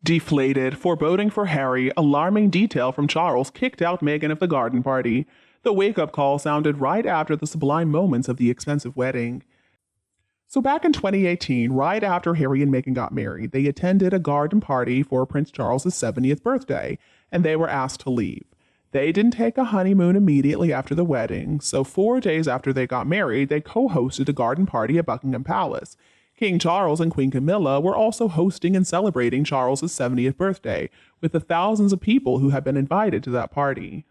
Deflated, foreboding for Harry, alarming detail from Charles kicked out Meghan of the garden party. The wake-up call sounded right after the sublime moments of the expensive wedding. So back in 2018, right after Harry and Meghan got married, they attended a garden party for Prince Charles's 70th birthday, and they were asked to leave. They didn't take a honeymoon immediately after the wedding, so 4 days after they got married, they co-hosted a garden party at Buckingham Palace. King Charles and Queen Camilla were also hosting and celebrating Charles's 70th birthday, with the thousands of people who had been invited to that party.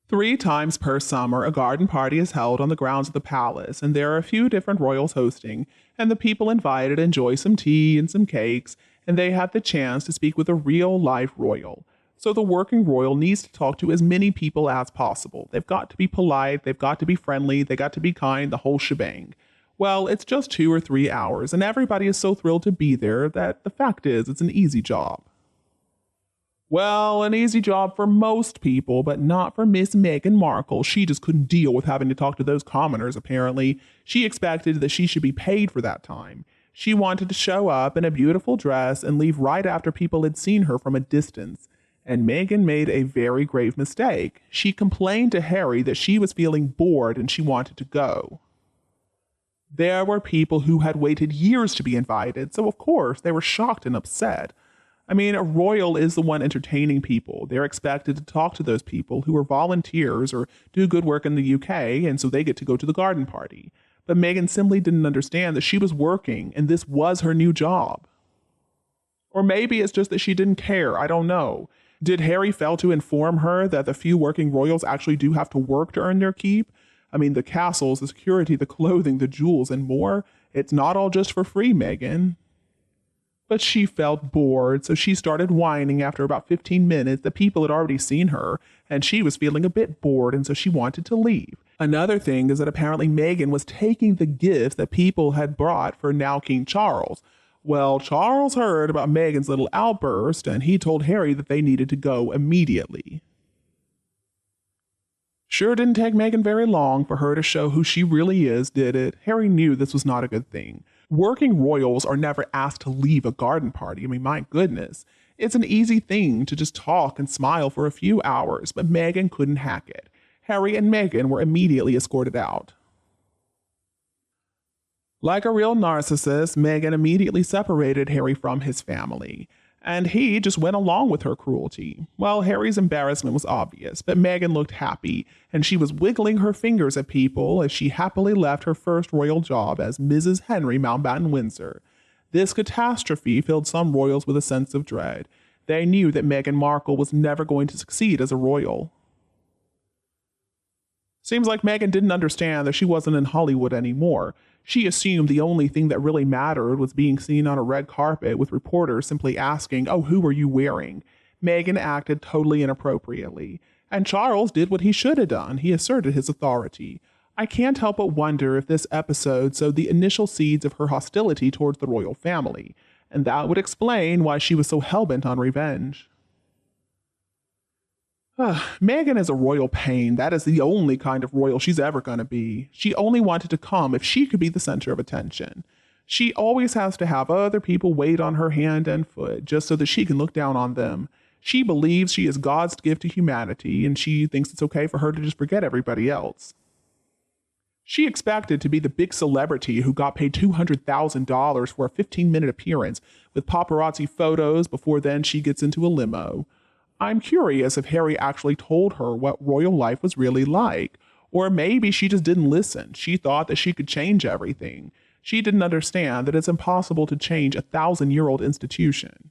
3 times per summer, a garden party is held on the grounds of the palace, and there are a few different royals hosting, and the people invited enjoy some tea and some cakes, and they have the chance to speak with a real-life royal. So the working royal needs to talk to as many people as possible. They've got to be polite, they've got to be friendly, they got to be kind, the whole shebang. Well, it's just 2 or 3 hours, and everybody is so thrilled to be there that the fact is it's an easy job. Well, an easy job for most people, but not for Miss Meghan Markle. She just couldn't deal with having to talk to those commoners, apparently. She expected that she should be paid for that time. She wanted to show up in a beautiful dress and leave right after people had seen her from a distance. And Meghan made a very grave mistake. She complained to Harry that she was feeling bored and she wanted to go. There were people who had waited years to be invited, so of course they were shocked and upset. I mean, a royal is the one entertaining people. They're expected to talk to those people who are volunteers or do good work in the UK, and so they get to go to the garden party. But Meghan simply didn't understand that she was working, and this was her new job. Or maybe it's just that she didn't care, I don't know. Did Harry fail to inform her that the few working royals actually do have to work to earn their keep? I mean, the castles, the security, the clothing, the jewels, and more. It's not all just for free, Meghan. But she felt bored, so she started whining after about 15 minutes that people had already seen her, and she was feeling a bit bored, and so she wanted to leave. Another thing is that apparently Meghan was taking the gifts that people had brought for now King Charles. Well, Charles heard about Meghan's little outburst, and he told Harry that they needed to go immediately. Sure didn't take Meghan very long for her to show who she really is, did it? Harry knew this was not a good thing. Working royals are never asked to leave a garden party. I mean, my goodness. It's an easy thing to just talk and smile for a few hours, but Meghan couldn't hack it. Harry and Meghan were immediately escorted out. Like a real narcissist, Meghan immediately separated Harry from his family, and he just went along with her cruelty. Well, Harry's embarrassment was obvious, but Meghan looked happy, and she was wiggling her fingers at people as she happily left her first royal job as Mrs. Henry Mountbatten Windsor. This catastrophe filled some royals with a sense of dread. They knew that Meghan Markle was never going to succeed as a royal. Seems like Meghan didn't understand that she wasn't in Hollywood anymore. She assumed the only thing that really mattered was being seen on a red carpet with reporters simply asking, "Oh, who are you wearing?" Meghan acted totally inappropriately, and Charles did what he should have done. He asserted his authority. I can't help but wonder if this episode sowed the initial seeds of her hostility towards the royal family, and that would explain why she was so hellbent on revenge. Meghan is a royal pain. That is the only kind of royal she's ever going to be. She only wanted to come if she could be the center of attention. She always has to have other people wait on her hand and foot just so that she can look down on them. She believes she is God's gift to humanity, and she thinks it's okay for her to just forget everybody else. She expected to be the big celebrity who got paid $200,000 for a 15-minute appearance with paparazzi photos before then she gets into a limo. I'm curious if Harry actually told her what royal life was really like. Or maybe she just didn't listen. She thought that she could change everything. She didn't understand that it's impossible to change a 1,000-year-old institution.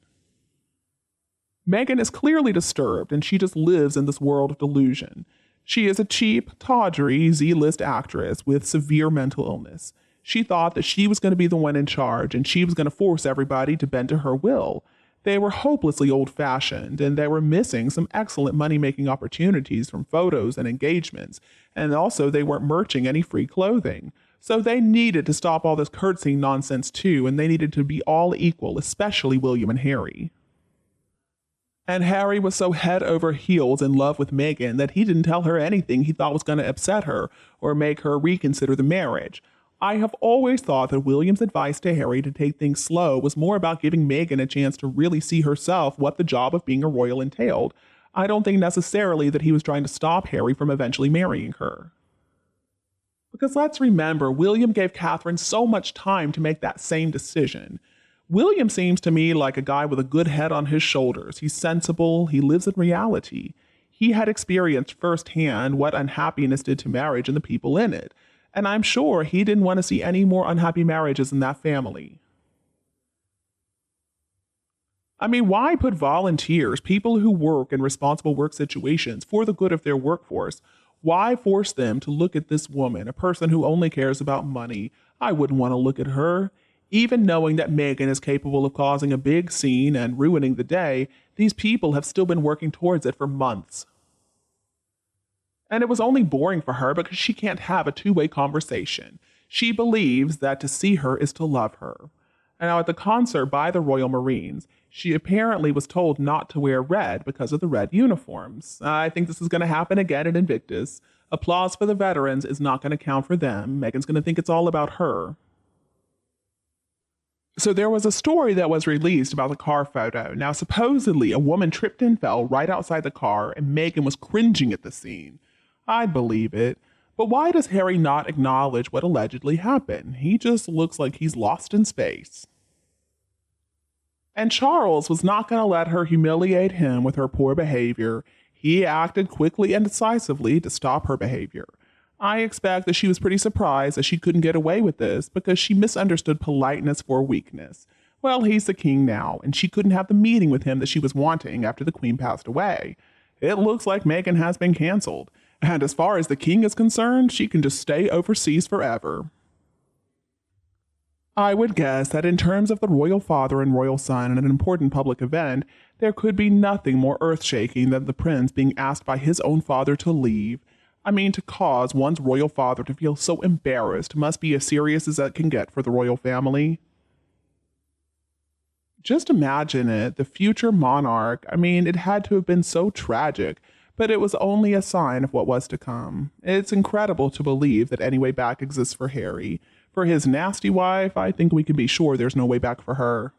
Meghan is clearly disturbed, and she just lives in this world of delusion. She is a cheap, tawdry, Z-list actress with severe mental illness. She thought that she was going to be the one in charge, and she was going to force everybody to bend to her will. They were hopelessly old-fashioned, and they were missing some excellent money-making opportunities from photos and engagements, and also they weren't merching any free clothing. So they needed to stop all this curtsying nonsense too, and they needed to be all equal, especially William and Harry. And Harry was so head over heels in love with Meghan that he didn't tell her anything he thought was going to upset her or make her reconsider the marriage. I have always thought that William's advice to Harry to take things slow was more about giving Meghan a chance to really see herself what the job of being a royal entailed. I don't think necessarily that he was trying to stop Harry from eventually marrying her. Because let's remember, William gave Catherine so much time to make that same decision. William seems to me like a guy with a good head on his shoulders. He's sensible, he lives in reality. He had experienced firsthand what unhappiness did to marriage and the people in it. And I'm sure he didn't want to see any more unhappy marriages in that family. I mean, why put volunteers, people who work in responsible work situations for the good of their workforce, why force them to look at this woman, a person who only cares about money? I wouldn't want to look at her. Even knowing that Meghan is capable of causing a big scene and ruining the day, these people have still been working towards it for months. And it was only boring for her because she can't have a two-way conversation. She believes that to see her is to love her. And now at the concert by the Royal Marines, she apparently was told not to wear red because of the red uniforms. I think this is going to happen again at Invictus. Applause for the veterans is not going to count for them. Meghan's going to think it's all about her. So there was a story that was released about the car photo. Now, supposedly, a woman tripped and fell right outside the car, and Meghan was cringing at the scene. I'd believe it. But why does Harry not acknowledge what allegedly happened? He just looks like he's lost in space. And Charles was not going to let her humiliate him with her poor behavior. He acted quickly and decisively to stop her behavior. I expect that she was pretty surprised that she couldn't get away with this because she misunderstood politeness for weakness. Well, he's the king now, and she couldn't have the meeting with him that she was wanting after the queen passed away. It looks like Meghan has been canceled. And as far as the king is concerned, she can just stay overseas forever. I would guess that in terms of the royal father and royal son in an important public event, there could be nothing more earth-shaking than the prince being asked by his own father to leave. I mean, to cause one's royal father to feel so embarrassed must be as serious as that can get for the royal family. Just imagine it, the future monarch. I mean, it had to have been so tragic. But it was only a sign of what was to come. It's incredible to believe that any way back exists for Harry. For his nasty wife, I think we can be sure there's no way back for her.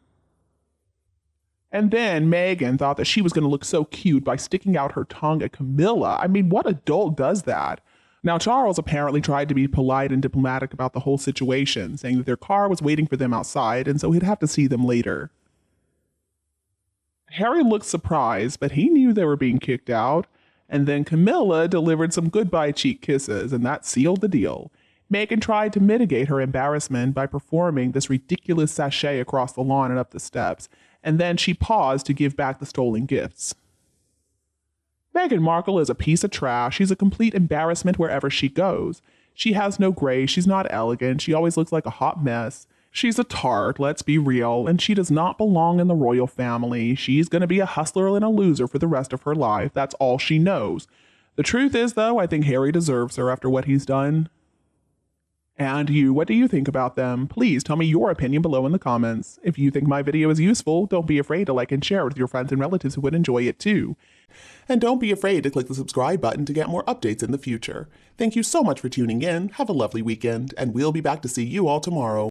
And then Meghan thought that she was going to look so cute by sticking out her tongue at Camilla. I mean, what adult does that? Now, Charles apparently tried to be polite and diplomatic about the whole situation, saying that their car was waiting for them outside, and so he'd have to see them later. Harry looked surprised, but he knew they were being kicked out. And then Camilla delivered some goodbye cheek kisses, and that sealed the deal. Meghan tried to mitigate her embarrassment by performing this ridiculous sachet across the lawn and up the steps, and then she paused to give back the stolen gifts. Meghan Markle is a piece of trash. She's a complete embarrassment wherever she goes. She has no grace, she's not elegant, she always looks like a hot mess. She's a tart, let's be real, and she does not belong in the royal family. She's going to be a hustler and a loser for the rest of her life. That's all she knows. The truth is, though, I think Harry deserves her after what he's done. And you, what do you think about them? Please tell me your opinion below in the comments. If you think my video is useful, don't be afraid to like and share it with your friends and relatives who would enjoy it too. And don't be afraid to click the subscribe button to get more updates in the future. Thank you so much for tuning in, have a lovely weekend, and we'll be back to see you all tomorrow.